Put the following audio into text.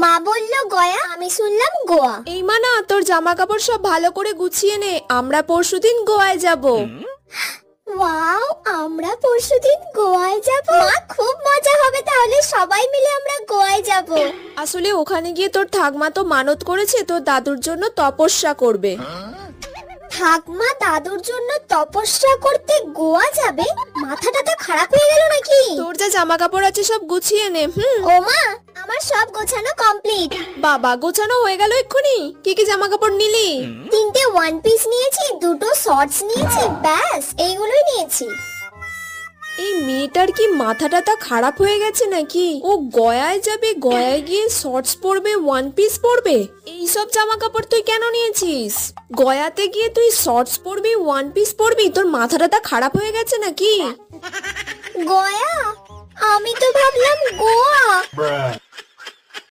মা বললো গয়া, আমি শুনলাম গোয়া। এই মানা, তোর জামা কাপড় সব ভালো করে গুছিয়ে নে, আমরা পরশুদিন গোয়ায় যাব। ওয়াও, আমরা পরশুদিন গোয়ায় যাব। মা, খুব মজা হবে তাহলে, সবাই মিলে আমরা গোয়ায় যাব। আসলে ওখানে গিয়ে তোর ঠাকমা তো মানত করেছে তোর দাদুর জন্য তপস্যা করবে। ঠাকমা দাদুর জন্য তপস্যা করতে গোয়া যাবে? মাথাটা তো খারাপ হয়ে গেল নাকি? তোর যা জামা কাপড় আছে সব গুছিয়ে নে। ও মা, আমার সব গোছানো কমপ্লিট। বাবা, গোছানো হয়ে গেল এক্ষুনি? কি কি জামা কাপড় নিলি? 3টে ওয়ান পিস নিয়েছি, 2টো শর্টস নিয়েছি, ব্যাস এইগুলোই নিয়েছি। এই মেয়েটার কি মাথাটা তা খারাপ হয়ে গেছে নাকি? ও গয়ায় যাবে, গয়ায় গিয়ে শর্টস পরবে, ওয়ান পিস পরবে? এইসব জামা কাপড় তুই কেন নিয়েছিস? গয়াতে গিয়ে তুই শর্টস পরবি, ওয়ান পিস পরবি? তোর মাথাটা তা খারাপ হয়ে গেছে নাকি? গয়া? আমি তো ভাবলাম গোয়া।